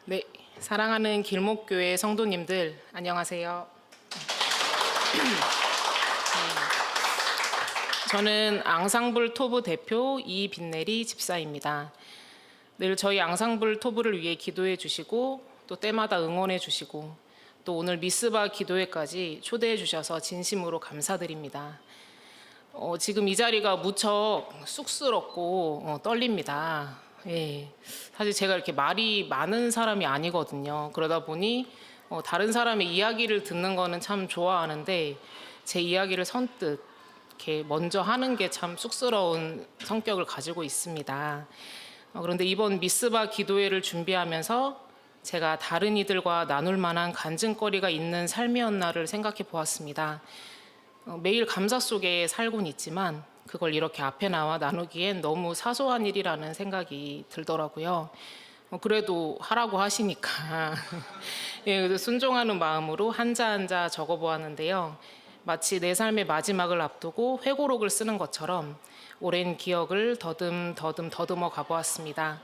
네, 사랑하는 길목교회 성도님들 안녕하세요. 저는 앙상블 토부 대표 이빈내리 집사입니다. 늘 저희 앙상블 토부를 위해 기도해 주시고 또 때마다 응원해 주시고 또 오늘 미스바 기도회까지 초대해 주셔서 진심으로 감사드립니다. 지금 이 자리가 무척 쑥스럽고 떨립니다. 예, 사실 제가 이렇게 말이 많은 사람이 아니거든요. 그러다 보니 다른 사람의 이야기를 듣는 거는 참 좋아하는데 제 이야기를 선뜻 이렇게 먼저 하는 게 참 쑥스러운 성격을 가지고 있습니다. 그런데 이번 미스바 기도회를 준비하면서 제가 다른 이들과 나눌 만한 간증거리가 있는 삶이었나를 생각해 보았습니다. 매일 감사 속에 살곤 있지만 그걸 이렇게 앞에 나와 나누기엔 너무 사소한 일이라는 생각이 들더라고요. 그래도 하라고 하시니까 예, 순종하는 마음으로 한자 한자 적어보았는데요. 마치 내 삶의 마지막을 앞두고 회고록을 쓰는 것처럼 오랜 기억을 더듬어 가보았습니다.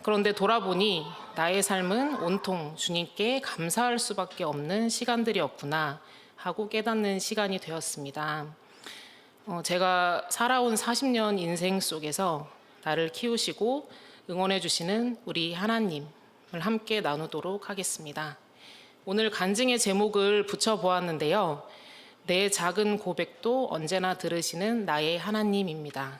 그런데 돌아보니 나의 삶은 온통 주님께 감사할 수밖에 없는 시간들이었구나 하고 깨닫는 시간이 되었습니다. 제가 살아온 40년 인생 속에서 나를 키우시고 응원해 주시는 우리 하나님을 함께 나누도록 하겠습니다. 오늘 간증의 제목을 붙여보았는데요. 내 작은 고백도 언제나 들으시는 나의 하나님입니다.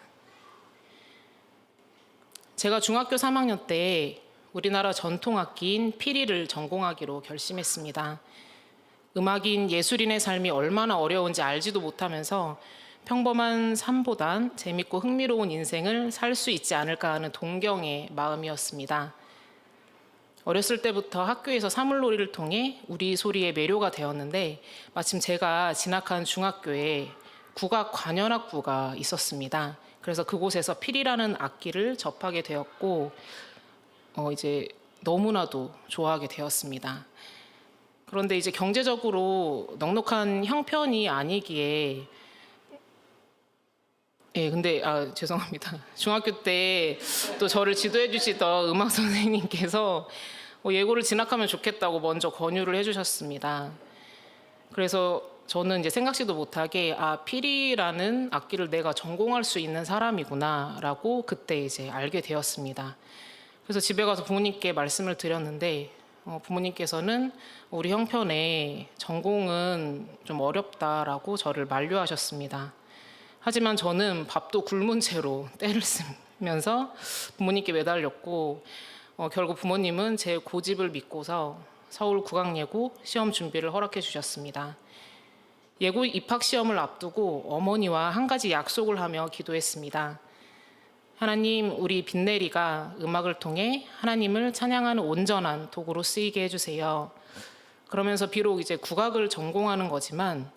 제가 중학교 3학년 때 우리나라 전통악기인 피리를 전공하기로 결심했습니다. 음악인 예술인의 삶이 얼마나 어려운지 알지도 못하면서 평범한 삶보단 재밌고 흥미로운 인생을 살 수 있지 않을까 하는 동경의 마음이었습니다. 어렸을 때부터 학교에서 사물놀이를 통해 우리 소리에 매료가 되었는데 마침 제가 진학한 중학교에 국악 관현악부가 있었습니다. 그래서 그곳에서 피리라는 악기를 접하게 되었고 이제 너무나도 좋아하게 되었습니다. 그런데 이제 경제적으로 넉넉한 형편이 아니기에 근데 죄송합니다. 중학교 때 또 저를 지도해 주시던 음악 선생님께서 예고를 진학하면 좋겠다고 먼저 권유를 해주셨습니다. 그래서 저는 이제 생각지도 못하게 피리라는 악기를 내가 전공할 수 있는 사람이구나라고 그때 이제 알게 되었습니다. 그래서 집에 가서 부모님께 말씀을 드렸는데 부모님께서는 우리 형편에 전공은 좀 어렵다라고 저를 만류하셨습니다. 하지만 저는 밥도 굶은 채로 때를 쓰면서 부모님께 매달렸고 결국 부모님은 제 고집을 믿고서 서울 국악예고 시험 준비를 허락해 주셨습니다. 예고 입학 시험을 앞두고 어머니와 한 가지 약속을 하며 기도했습니다. 하나님, 우리 빈내리가 음악을 통해 하나님을 찬양하는 온전한 도구로 쓰이게 해주세요. 그러면서 비록 이제 국악을 전공하는 거지만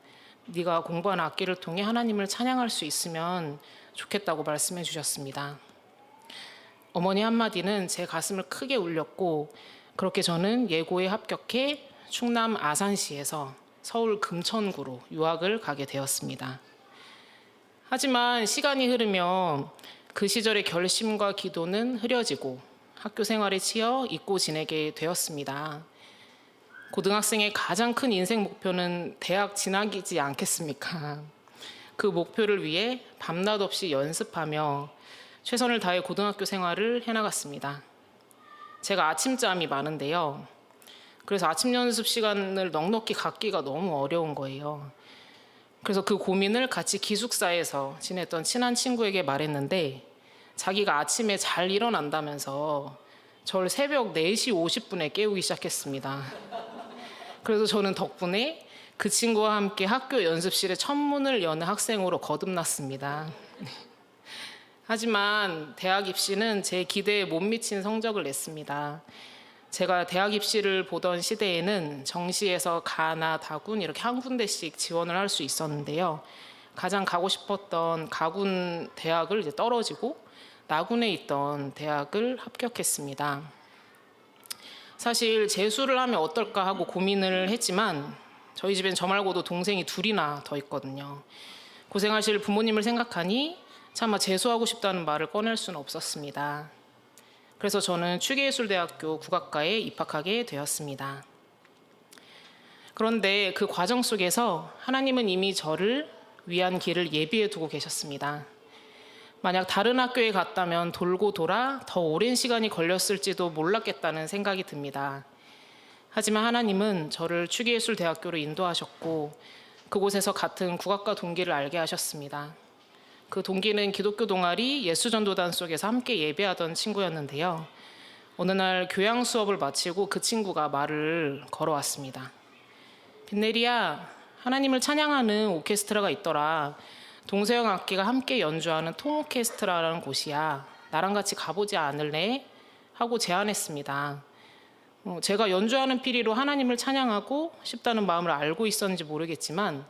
네가 공부한 악기를 통해 하나님을 찬양할 수 있으면 좋겠다고 말씀해 주셨습니다. 어머니 한마디는 제 가슴을 크게 울렸고 그렇게 저는 예고에 합격해 충남 아산시에서 서울 금천구로 유학을 가게 되었습니다. 하지만 시간이 흐르며 그 시절의 결심과 기도는 흐려지고 학교 생활에 치여 잊고 지내게 되었습니다. 고등학생의 가장 큰 인생 목표는 대학 진학이지 않겠습니까? 그 목표를 위해 밤낮 없이 연습하며 최선을 다해 고등학교 생활을 해나갔습니다. 제가 아침잠이 많은데요. 그래서 아침 연습 시간을 넉넉히 갖기가 너무 어려운 거예요. 그래서 그 고민을 같이 기숙사에서 지냈던 친한 친구에게 말했는데 자기가 아침에 잘 일어난다면서 저를 새벽 4시 50분에 깨우기 시작했습니다. 그래서 저는 덕분에 그 친구와 함께 학교 연습실에 천문을 여는 학생으로 거듭났습니다. 하지만 대학 입시는 제 기대에 못 미친 성적을 냈습니다. 제가 대학 입시를 보던 시대에는 정시에서 가나 다군 이렇게 한 군데씩 지원을 할 수 있었는데요. 가장 가고 싶었던 가군 대학을 이제 떨어지고 나군에 있던 대학을 합격했습니다. 사실 재수를 하면 어떨까 하고 고민을 했지만 저희 집엔 저 말고도 동생이 둘이나 더 있거든요. 고생하실 부모님을 생각하니 차마 재수하고 싶다는 말을 꺼낼 수는 없었습니다. 그래서 저는 추계예술대학교 국악과에 입학하게 되었습니다. 그런데 그 과정 속에서 하나님은 이미 저를 위한 길을 예비해 두고 계셨습니다. 만약 다른 학교에 갔다면 돌고 돌아 더 오랜 시간이 걸렸을지도 몰랐겠다는 생각이 듭니다. 하지만 하나님은 저를 추계예술대학교로 인도하셨고 그곳에서 같은 국악과 동기를 알게 하셨습니다. 그 동기는 기독교 동아리 예수전도단 속에서 함께 예배하던 친구였는데요. 어느 날 교양 수업을 마치고 그 친구가 말을 걸어왔습니다. 빈내리야, 하나님을 찬양하는 오케스트라가 있더라. 동서양 악기가 함께 연주하는 통오케스트라라는 곳이야. 나랑 같이 가보지 않을래? 하고 제안했습니다. 제가 연주하는 피리로 하나님을 찬양하고 싶다는 마음을 알고 있었는지 모르겠지만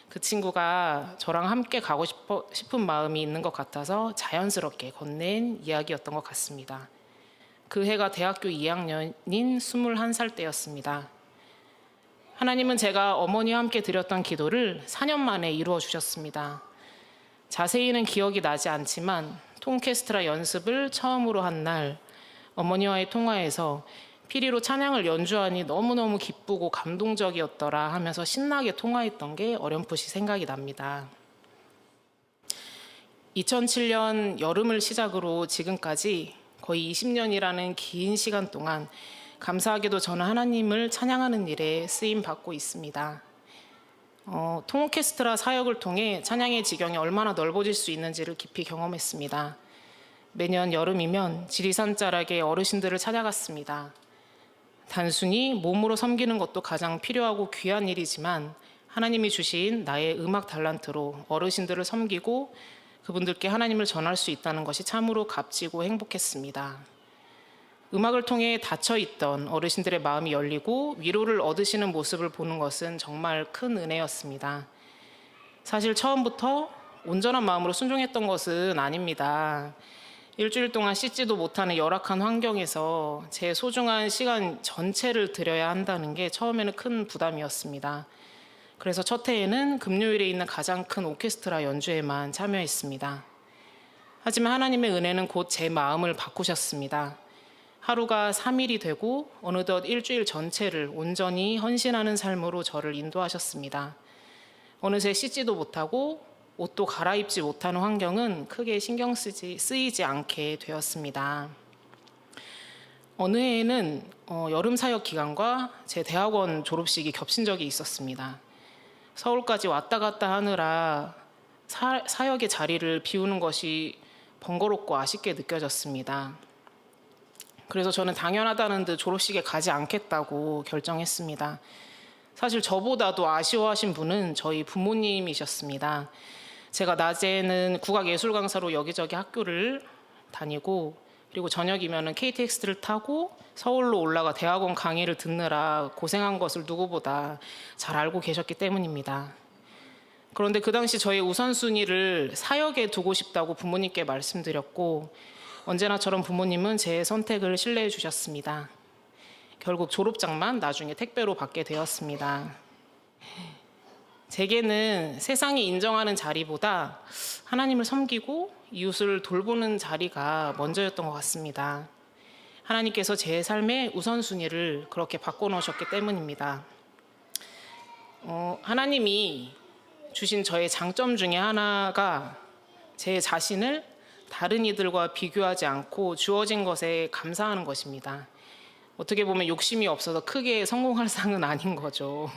그 친구가 저랑 함께 가고 싶은 마음이 있는 것 같아서 자연스럽게 건넨 이야기였던 것 같습니다. 그 해가 대학교 2학년인 21살 때였습니다. 하나님은 제가 어머니와 함께 드렸던 기도를 4년 만에 이루어 주셨습니다. 자세히는 기억이 나지 않지만 통오케스트라 연습을 처음으로 한 날 어머니와의 통화에서 피리로 찬양을 연주하니 너무너무 기쁘고 감동적이었더라 하면서 신나게 통화했던 게 어렴풋이 생각이 납니다. 2007년 여름을 시작으로 지금까지 거의 20년이라는 긴 시간 동안 감사하게도 저는 하나님을 찬양하는 일에 쓰임 받고 있습니다. 통오케스트라 사역을 통해 찬양의 지경이 얼마나 넓어질 수 있는지를 깊이 경험했습니다. 매년 여름이면 지리산 자락에 어르신들을 찾아갔습니다. 단순히 몸으로 섬기는 것도 가장 필요하고 귀한 일이지만 하나님이 주신 나의 음악 달란트로 어르신들을 섬기고 그분들께 하나님을 전할 수 있다는 것이 참으로 값지고 행복했습니다. 음악을 통해 닫혀있던 어르신들의 마음이 열리고 위로를 얻으시는 모습을 보는 것은 정말 큰 은혜였습니다. 사실 처음부터 온전한 마음으로 순종했던 것은 아닙니다. 일주일 동안 씻지도 못하는 열악한 환경에서 제 소중한 시간 전체를 들여야 한다는 게 처음에는 큰 부담이었습니다. 그래서 첫 해에는 금요일에 있는 가장 큰 오케스트라 연주에만 참여했습니다. 하지만 하나님의 은혜는 곧 제 마음을 바꾸셨습니다. 하루가 3일이 되고 어느덧 일주일 전체를 온전히 헌신하는 삶으로 저를 인도하셨습니다. 어느새 씻지도 못하고 옷도 갈아입지 못하는 환경은 크게 신경 쓰이지 않게 되었습니다. 어느 해에는 여름 사역 기간과 제 대학원 졸업식이 겹친 적이 있었습니다. 서울까지 왔다 갔다 하느라 사역의 자리를 비우는 것이 번거롭고 아쉽게 느껴졌습니다. 그래서 저는 당연하다는 듯 졸업식에 가지 않겠다고 결정했습니다. 사실 저보다도 아쉬워하신 분은 저희 부모님이셨습니다. 제가 낮에는 국악예술 강사로 여기저기 학교를 다니고 그리고 저녁이면 KTX를 타고 서울로 올라가 대학원 강의를 듣느라 고생한 것을 누구보다 잘 알고 계셨기 때문입니다. 그런데 그 당시 저의 우선순위를 사역에 두고 싶다고 부모님께 말씀드렸고 언제나처럼 부모님은 제 선택을 신뢰해 주셨습니다. 결국 졸업장만 나중에 택배로 받게 되었습니다. 제게는 세상이 인정하는 자리보다 하나님을 섬기고 이웃을 돌보는 자리가 먼저였던 것 같습니다. 하나님께서 제 삶의 우선순위를 그렇게 바꿔놓으셨기 때문입니다. 하나님이 주신 저의 장점 중에 하나가 제 자신을 다른 이들과 비교하지 않고 주어진 것에 감사하는 것입니다. 어떻게 보면 욕심이 없어서 크게 성공할 상은 아닌 거죠.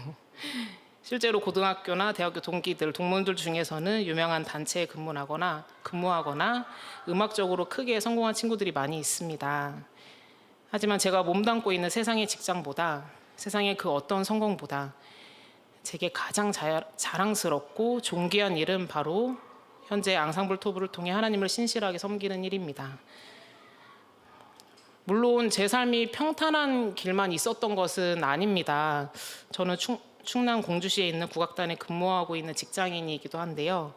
실제로 고등학교나 대학교 동문들 중에서는 유명한 단체에 근무하거나 음악적으로 크게 성공한 친구들이 많이 있습니다. 하지만 제가 몸담고 있는 세상의 직장보다 세상의 그 어떤 성공보다 제게 가장 자랑스럽고 존귀한 일은 바로 현재 앙상블 토브를 통해 하나님을 신실하게 섬기는 일입니다. 물론 제 삶이 평탄한 길만 있었던 것은 아닙니다. 저는 충남 공주시에 있는 국악단에 근무하고 있는 직장인이기도 한데요.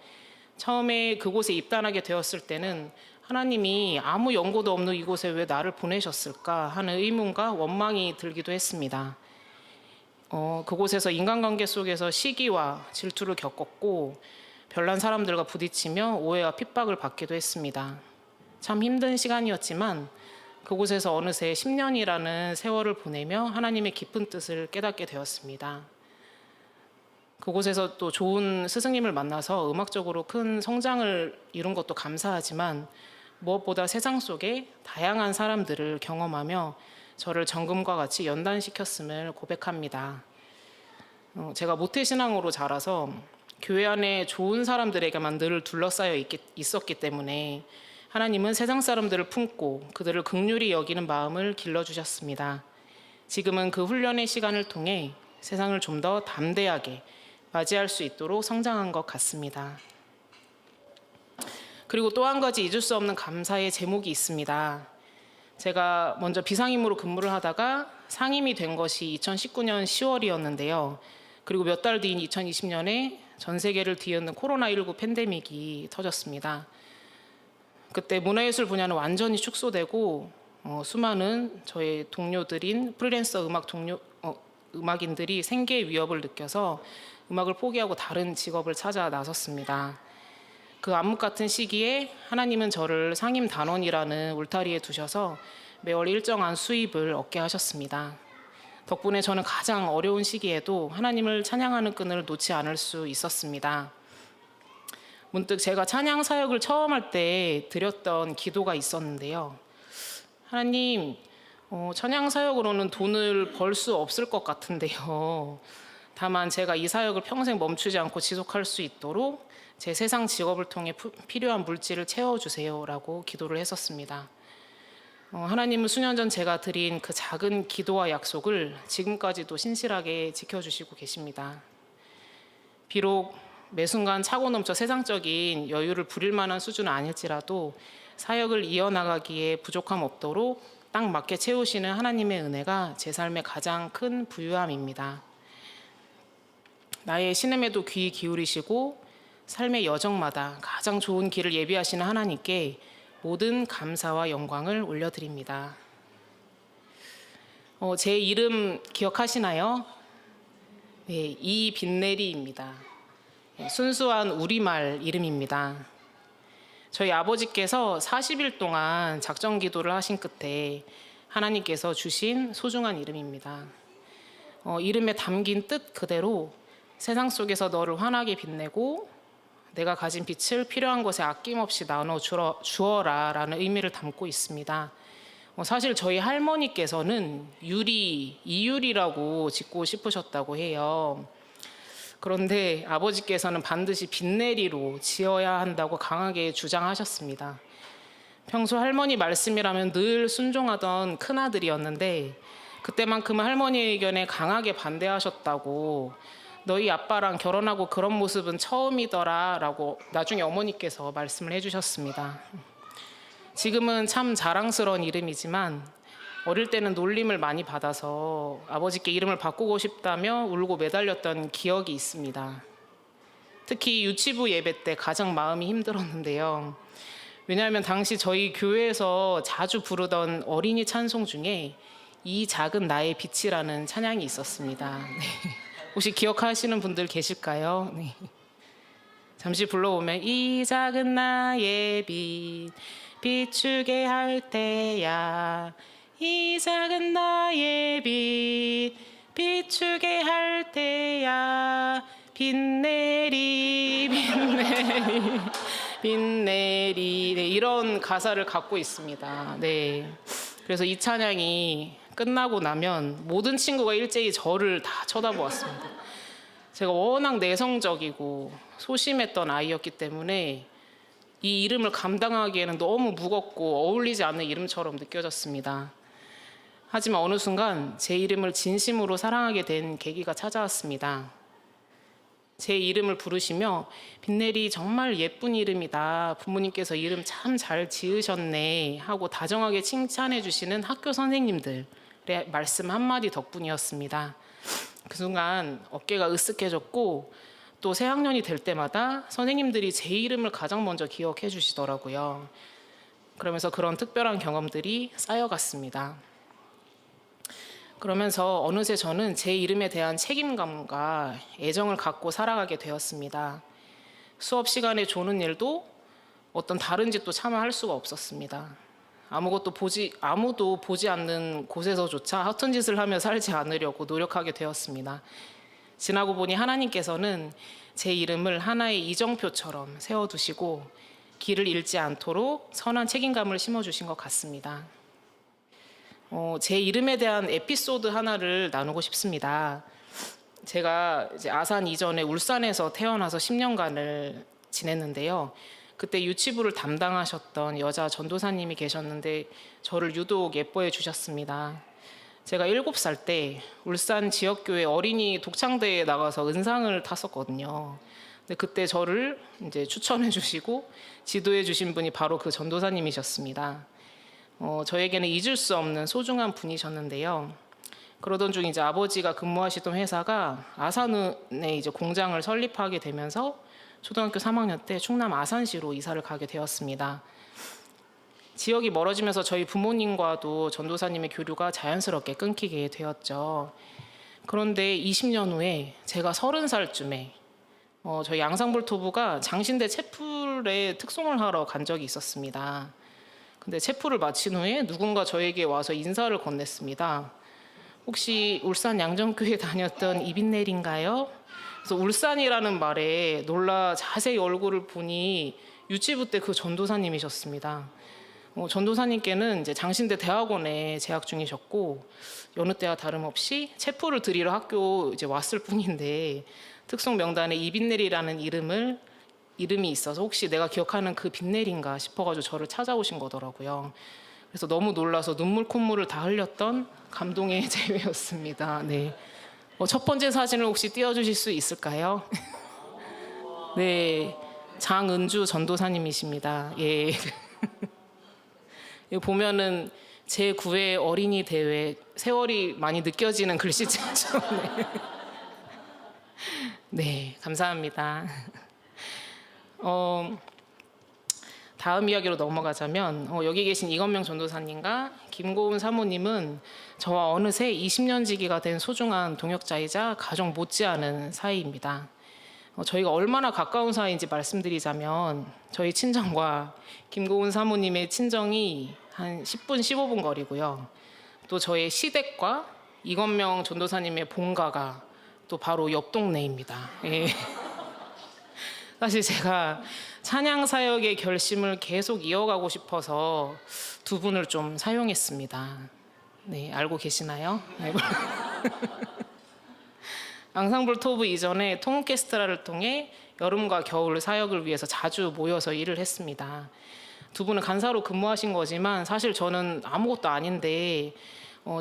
처음에 그곳에 입단하게 되었을 때는 하나님이 아무 연고도 없는 이곳에 왜 나를 보내셨을까 하는 의문과 원망이 들기도 했습니다. 그곳에서 인간관계 속에서 시기와 질투를 겪었고 별난 사람들과 부딪히며 오해와 핍박을 받기도 했습니다. 참 힘든 시간이었지만 그곳에서 어느새 10년이라는 세월을 보내며 하나님의 깊은 뜻을 깨닫게 되었습니다. 그곳에서 또 좋은 스승님을 만나서 음악적으로 큰 성장을 이룬 것도 감사하지만 무엇보다 세상 속에 다양한 사람들을 경험하며 저를 정금과 같이 연단시켰음을 고백합니다. 제가 모태신앙으로 자라서 교회 안에 좋은 사람들에게만 늘 둘러싸여 있었기 때문에 하나님은 세상 사람들을 품고 그들을 긍휼히 여기는 마음을 길러주셨습니다. 지금은 그 훈련의 시간을 통해 세상을 좀 더 담대하게 맞이할 수 있도록 성장한 것 같습니다. 그리고 또 한 가지 잊을 수 없는 감사의 제목이 있습니다. 제가 먼저 비상임으로 근무를 하다가 상임이 된 것이 2019년 10월이었는데요. 그리고 몇 달 뒤인 2020년에 전 세계를 뒤흔든 코로나19 팬데믹이 터졌습니다. 그때 문화예술 분야는 완전히 축소되고 수많은 저의 동료들인 프리랜서 음악인들이 생계의 위협을 느껴서 음악을 포기하고 다른 직업을 찾아 나섰습니다. 그 암흑 같은 시기에 하나님은 저를 상임 단원이라는 울타리에 두셔서 매월 일정한 수입을 얻게 하셨습니다. 덕분에 저는 가장 어려운 시기에도 하나님을 찬양하는 끈을 놓지 않을 수 있었습니다. 문득 제가 찬양 사역을 처음 할 때 드렸던 기도가 있었는데요. 하나님, 찬양 사역으로는 돈을 벌 수 없을 것 같은데요. 다만 제가 이 사역을 평생 멈추지 않고 지속할 수 있도록 제 세상 직업을 통해 필요한 물질을 채워주세요라고 기도를 했었습니다. 하나님은 수년 전 제가 드린 그 작은 기도와 약속을 지금까지도 신실하게 지켜주시고 계십니다. 비록 매 순간 차고 넘쳐 세상적인 여유를 부릴 만한 수준은 아닐지라도 사역을 이어나가기에 부족함 없도록 딱 맞게 채우시는 하나님의 은혜가 제 삶의 가장 큰 부유함입니다. 나의 신음에도 귀 기울이시고 삶의 여정마다 가장 좋은 길을 예비하시는 하나님께 모든 감사와 영광을 올려드립니다. 제 이름 기억하시나요? 네, 이빈내리입니다. 순수한 우리말 이름입니다. 저희 아버지께서 40일 동안 작정 기도를 하신 끝에 하나님께서 주신 소중한 이름입니다. 이름에 담긴 뜻 그대로 세상 속에서 너를 환하게 빛내고 내가 가진 빛을 필요한 곳에 아낌없이 나눠 주어라 라는 의미를 담고 있습니다. 사실 저희 할머니께서는 이유리라고 짓고 싶으셨다고 해요. 그런데 아버지께서는 반드시 빛내리로 지어야 한다고 강하게 주장하셨습니다. 평소 할머니 말씀이라면 늘 순종하던 큰아들이었는데 그때만큼은 할머니의 의견에 강하게 반대하셨다고 너희 아빠랑 결혼하고 그런 모습은 처음이더라 라고 나중에 어머니께서 말씀을 해주셨습니다. 지금은 참 자랑스러운 이름이지만 어릴 때는 놀림을 많이 받아서 아버지께 이름을 바꾸고 싶다며 울고 매달렸던 기억이 있습니다. 특히 유치부 예배 때 가장 마음이 힘들었는데요. 왜냐하면 당시 저희 교회에서 자주 부르던 어린이 찬송 중에 이 작은 나의 빛이라는 찬양이 있었습니다. 네. 혹시 기억하시는 분들 계실까요? 네. 잠시 불러보면 이 작은 나의 빛 비추게 할 때야 이 작은 나의 빛 비추게 할 때야 빛내리 빛내리 빛내리 네, 이런 가사를 갖고 있습니다. 네. 그래서 이 찬양이 끝나고 나면 모든 친구가 일제히 저를 다 쳐다보았습니다. 제가 워낙 내성적이고 소심했던 아이였기 때문에 이 이름을 감당하기에는 너무 무겁고 어울리지 않는 이름처럼 느껴졌습니다. 하지만 어느 순간 제 이름을 진심으로 사랑하게 된 계기가 찾아왔습니다. 제 이름을 부르시며 빛내리 정말 예쁜 이름이다. 부모님께서 이름 참 잘 지으셨네 하고 다정하게 칭찬해 주시는 학교 선생님들의 말씀 한마디 덕분이었습니다. 그 순간 어깨가 으쓱해졌고 또 새학년이 될 때마다 선생님들이 제 이름을 가장 먼저 기억해 주시더라고요. 그러면서 그런 특별한 경험들이 쌓여갔습니다. 그러면서 어느새 저는 제 이름에 대한 책임감과 애정을 갖고 살아가게 되었습니다. 수업 시간에 조는 일도 어떤 다른 짓도 차마 할 수가 없었습니다. 아무도 보지 않는 곳에서조차 허튼 짓을 하며 살지 않으려고 노력하게 되었습니다. 지나고 보니 하나님께서는 제 이름을 하나의 이정표처럼 세워두시고 길을 잃지 않도록 선한 책임감을 심어주신 것 같습니다. 제 이름에 대한 에피소드 하나를 나누고 싶습니다. 제가 이제 아산 이전에 울산에서 태어나서 10년간을 지냈는데요. 그때 유치부를 담당하셨던 여자 전도사님이 계셨는데 저를 유독 예뻐해 주셨습니다. 제가 7살 때 울산 지역교회 어린이 독창대회에 나가서 은상을 탔었거든요. 근데 그때 저를 이제 추천해 주시고 지도해 주신 분이 바로 그 전도사님이셨습니다. 저에게는 잊을 수 없는 소중한 분이셨는데요. 그러던 중 이제 아버지가 근무하시던 회사가 아산에 이제 공장을 설립하게 되면서 초등학교 3학년 때 충남 아산시로 이사를 가게 되었습니다. 지역이 멀어지면서 저희 부모님과도 전도사님의 교류가 자연스럽게 끊기게 되었죠. 그런데 20년 후에 제가 30살쯤에 저희 양상불토부가 장신대 채플에 특송을 하러 간 적이 있었습니다. 근데 채플을 마친 후에 누군가 저에게 와서 인사를 건넸습니다. 혹시 울산 양정교회 다녔던 이빈넬인가요? 그래서 울산이라는 말에 놀라 자세히 얼굴을 보니 유치부 때 그 전도사님이셨습니다. 전도사님께는 이제 장신대 대학원에 재학 중이셨고 여느 때와 다름없이 체포를 드리러 학교 이제 왔을 뿐인데 특송 명단에 이빈넬이라는 이름이 있어서 혹시 내가 기억하는 그 빈넬인가 싶어가지고 저를 찾아오신 거더라고요. 그래서 너무 놀라서 눈물 콧물을 다 흘렸던 감동의 재회였습니다. 네. 첫 번째 사진을 혹시 띄워주실 수 있을까요? 네, 장은주 전도사님이십니다. 예. 여기 보면은 제9회 어린이 대회 세월이 많이 느껴지는 글씨체죠. 네. 네, 감사합니다. 다음 이야기로 넘어가자면 여기 계신 이건명 전도사님과 김고은 사모님은 저와 어느새 20년 지기가 된 소중한 동역자이자 가족 못지않은 사이입니다. 저희가 얼마나 가까운 사이인지 말씀드리자면 저희 친정과 김고은 사모님의 친정이 한 10분, 15분 거리고요. 또 저의 시댁과 이건명 전도사님의 본가가 또 바로 옆 동네입니다. 예. 사실 제가 찬양 사역의 결심을 계속 이어가고 싶어서 두 분을 좀 사용했습니다. 네, 알고 계시나요? 앙상블 토브 이전에 통캐스트라를 통해 여름과 겨울 사역을 위해서 자주 모여서 일을 했습니다. 두 분은 간사로 근무하신 거지만 사실 저는 아무것도 아닌데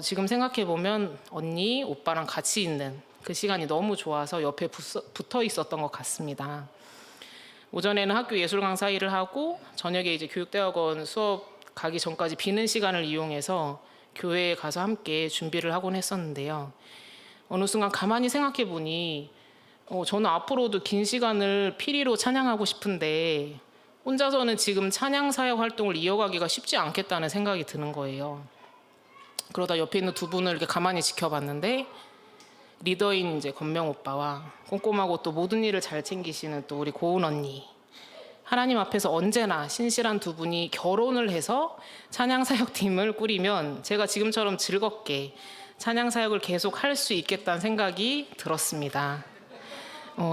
지금 생각해 보면 언니, 오빠랑 같이 있는 그 시간이 너무 좋아서 옆에 붙어 있었던 것 같습니다. 오전에는 학교 예술 강사 일을 하고 저녁에 이제 교육대학원 수업 가기 전까지 비는 시간을 이용해서 교회에 가서 함께 준비를 하곤 했었는데요. 어느 순간 가만히 생각해 보니 저는 앞으로도 긴 시간을 피리로 찬양하고 싶은데 혼자서는 지금 찬양 사역 활동을 이어가기가 쉽지 않겠다는 생각이 드는 거예요. 그러다 옆에 있는 두 분을 이렇게 가만히 지켜봤는데 리더인 이제 건명 오빠와 꼼꼼하고 또 모든 일을 잘 챙기시는 또 우리 고은 언니, 하나님 앞에서 언제나 신실한 두 분이 결혼을 해서 찬양 사역팀을 꾸리면 제가 지금처럼 즐겁게 찬양 사역을 계속 할 수 있겠다는 생각이 들었습니다.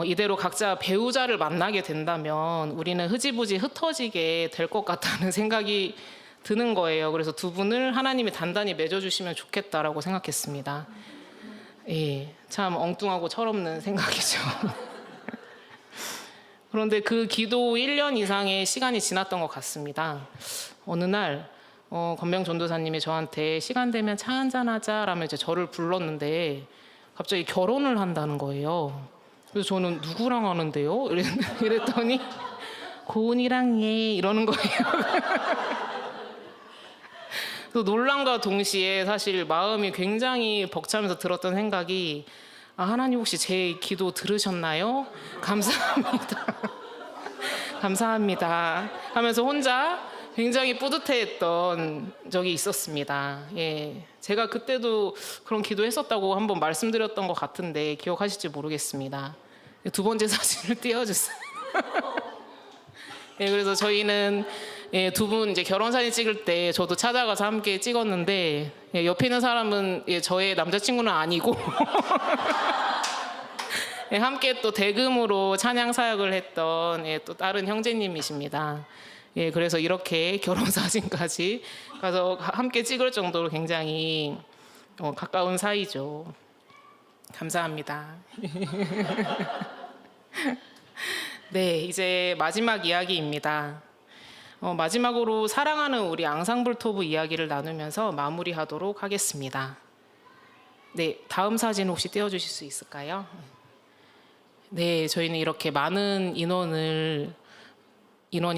이대로 각자 배우자를 만나게 된다면 우리는 흐지부지 흩어지게 될 것 같다는 생각이 드는 거예요. 그래서 두 분을 하나님이 단단히 맺어주시면 좋겠다라고 생각했습니다. 예, 참 엉뚱하고 철없는 생각이죠. 그런데 그 기도 1년 이상의 시간이 지났던 것 같습니다. 어느 날 건명 전도사님이 저한테 시간 되면 차 한잔 하자라며 이제 저를 불렀는데 갑자기 결혼을 한다는 거예요. 그래서 저는 누구랑 하는데요? 이랬더니 고은이랑 해 이러는 거예요. 또 논란과 동시에 사실 마음이 굉장히 벅차면서 들었던 생각이 하나님 혹시 제 기도 들으셨나요? 감사합니다. 감사합니다 하면서 혼자 굉장히 뿌듯해했던 적이 있었습니다. 예, 제가 그때도 그런 기도했었다고 한번 말씀드렸던 것 같은데 기억하실지 모르겠습니다. 두 번째 사진을 띄워주세요. 예, 그래서 저희는 예, 두 분 이제 결혼 사진 찍을 때 저도 찾아가서 함께 찍었는데 예, 옆에 있는 사람은 예, 저의 남자친구는 아니고 예, 함께 또 대금으로 찬양 사역을 했던 예, 또 다른 형제님이십니다. 예, 그래서 이렇게 결혼 사진까지 가서 함께 찍을 정도로 굉장히 가까운 사이죠. 감사합니다. 네, 이제 마지막 이야기입니다. 마지막으로 사랑하는 우리 앙상블 토브 이야기를 나누면서 마무리하도록 하겠습니다. 네, 다음 사진 혹시 띄워주실 수 있을까요? 네, 저희는 이렇게 많은 인원이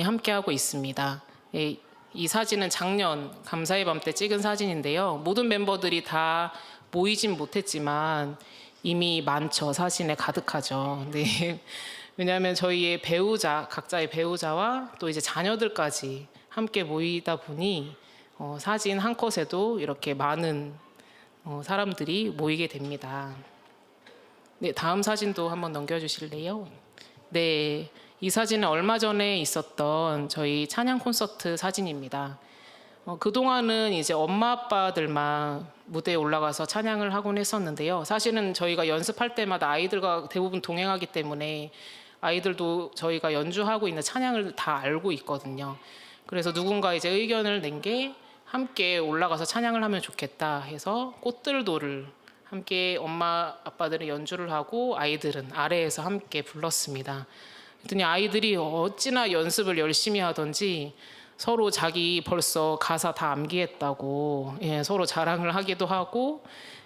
함께하고 있습니다. 예, 이 사진은 작년 감사의 밤 때 찍은 사진인데요. 모든 멤버들이 다 모이진 못했지만 이미 많죠. 사진에 가득하죠. 네. 왜냐하면 저희의 배우자, 각자의 배우자와 또 이제 자녀들까지 함께 모이다 보니 사진 한 컷에도 이렇게 많은 사람들이 모이게 됩니다. 네, 다음 사진도 한번 넘겨주실래요? 네, 이 사진은 얼마 전에 있었던 저희 찬양 콘서트 사진입니다. 그동안은 이제 엄마 아빠들만 무대에 올라가서 찬양을 하곤 했었는데요. 사실은 저희가 연습할 때마다 아이들과 대부분 동행하기 때문에 아이들도 저희가 연주하고 있는 찬양을 다 알고 있거든요. 그래서 누군가 이제 의견을 낸 게 함께 올라가서 찬양을 하면 좋겠다 해서 꽃들도를 함께 엄마 아빠들은 연주를 하고 아이들은 아래에서 함께 불렀습니다. 그랬더니 아이들이 어찌나 연습을 열심히 하던지 서로 자기 벌써 가사 다 암기했다고 예, 서로 자랑을 하기도 하고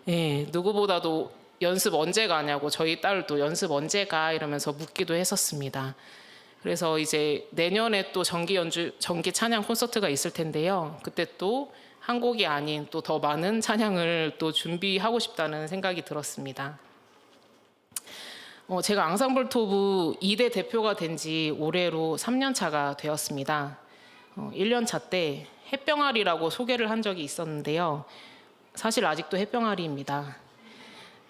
예, 누구보다도 연습 언제 가냐고 저희 딸도 연습 언제 가 이러면서 묻기도 했었습니다. 그래서 이제 내년에 또 정기 찬양 콘서트가 있을 텐데요. 그때 또 한 곡이 아닌 또 더 많은 찬양을 또 준비하고 싶다는 생각이 들었습니다. 제가 앙상블 토브 2대 대표가 된 지 올해로 3년 차가 되었습니다. 1년 차 때 햇병아리라고 소개를 한 적이 있었는데요. 사실 아직도 햇병아리입니다.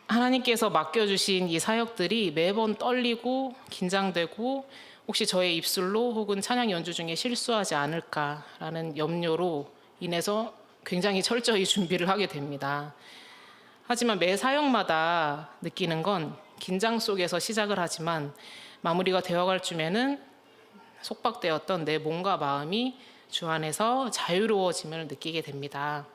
하나님께서 맡겨주신 이 사역들이 매번 떨리고 긴장되고 혹시 저의 입술로 혹은 찬양 연주 중에 실수하지 않을까라는 염려로 인해서 굉장히 철저히 준비를 하게 됩니다. 하지만 매 사역마다 느끼는 건 긴장 속에서 시작을 하지만 마무리가 되어갈 쯤에는 속박되었던 내 몸과 마음이 주 안에서 자유로워짐을 느끼게 됩니다.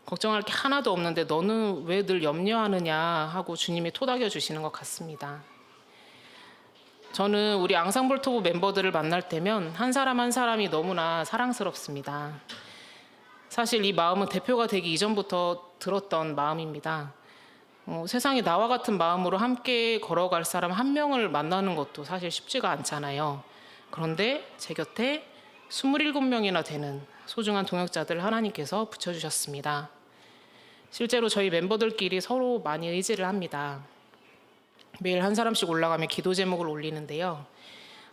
걱정할 게 하나도 없는데 너는 왜 늘 염려하느냐 하고 주님이 토닥여 주시는 것 같습니다. 저는 우리 앙상블 토브 멤버들을 만날 때면 한 사람 한 사람이 너무나 사랑스럽습니다. 사실 이 마음은 대표가 되기 이전부터 들었던 마음입니다. 세상에 나와 같은 마음으로 함께 걸어갈 사람 한 명을 만나는 것도 사실 쉽지가 않잖아요. 그런데 제 곁에 27명이나 되는 소중한 동역자들 하나님께서 붙여주셨습니다. 실제로 저희 멤버들끼리 서로 많이 의지를 합니다. 매일 한 사람씩 올라가며 기도 제목을 올리는데요.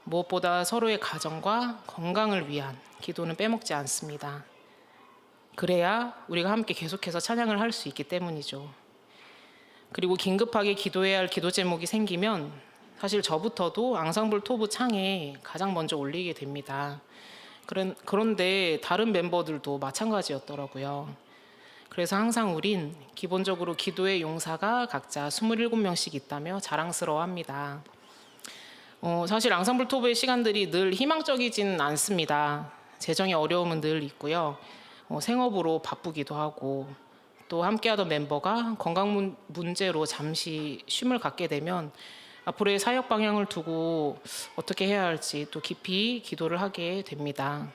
무엇보다 서로의 가정과 건강을 위한 기도는 빼먹지 않습니다. 그래야 우리가 함께 계속해서 찬양을 할 수 있기 때문이죠. 그리고 긴급하게 기도해야 할 기도 제목이 생기면 사실 저부터도 앙상블 토브 창에 가장 먼저 올리게 됩니다. 그런데 다른 멤버들도 마찬가지였더라고요. 그래서 항상 우린 기본적으로 기도의 용사가 각자 27명씩 있다며 자랑스러워합니다. 사실 앙상블 토브의 시간들이 늘 희망적이진 않습니다. 재정의 어려움은 늘 있고요. 생업으로 바쁘기도 하고 또 함께하던 멤버가 건강 문제로 잠시 쉼을 갖게 되면 앞으로의 사역 방향을 두고 어떻게 해야 할지 또 깊이 기도를 하게 됩니다.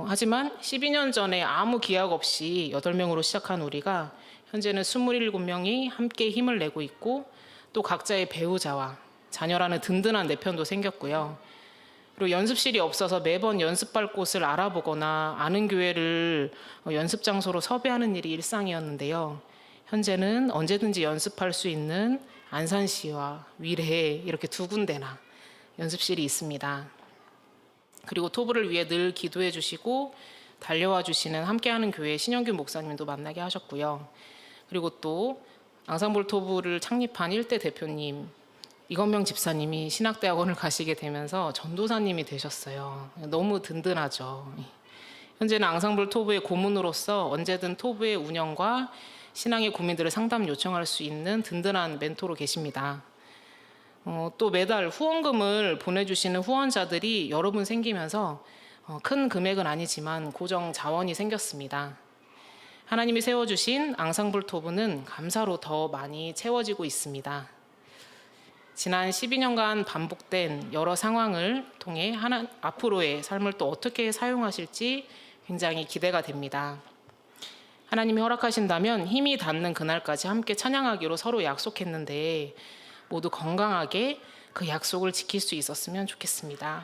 하지만 12년 전에 아무 기약 없이 8명으로 시작한 우리가 현재는 27명이 함께 힘을 내고 있고 또 각자의 배우자와 자녀라는 든든한 내편도 생겼고요. 그리고 연습실이 없어서 매번 연습할 곳을 알아보거나 아는 교회를 연습 장소로 섭외하는 일이 일상이었는데요. 현재는 언제든지 연습할 수 있는 안산시와 위례에 이렇게 2군데나 연습실이 있습니다. 그리고 토브를 위해 늘 기도해 주시고 달려와 주시는 함께하는 교회 신영균 목사님도 만나게 하셨고요. 그리고 또 앙상블 토브를 창립한 1대 대표님 이건명 집사님이 신학대학원을 가시게 되면서 전도사님이 되셨어요. 너무 든든하죠. 현재는 앙상블 토부의 고문으로서 언제든 토부의 운영과 신앙의 고민들을 상담 요청할 수 있는 든든한 멘토로 계십니다. 또 매달 후원금을 보내주시는 후원자들이 여러 분 생기면서 큰 금액은 아니지만 고정 자원이 생겼습니다. 하나님이 세워주신 앙상블 토부는 감사로 더 많이 채워지고 있습니다. 지난 12년간 반복된 여러 상황을 통해 앞으로의 삶을 또 어떻게 사용하실지 굉장히 기대가 됩니다. 하나님이 허락하신다면 힘이 닿는 그날까지 함께 찬양하기로 서로 약속했는데 모두 건강하게 그 약속을 지킬 수 있었으면 좋겠습니다.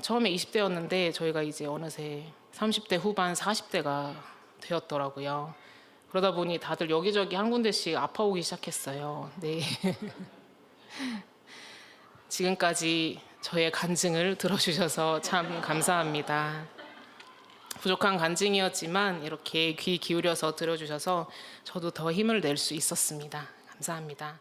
처음에 20대였는데 저희가 이제 어느새 30대 후반 40대가 되었더라고요. 그러다 보니 다들 여기저기 한 군데씩 아파오기 시작했어요. 네. 지금까지 저의 간증을 들어주셔서 참 감사합니다. 부족한 간증이었지만 이렇게 귀 기울여서 들어주셔서 저도 더 힘을 낼 수 있었습니다. 감사합니다.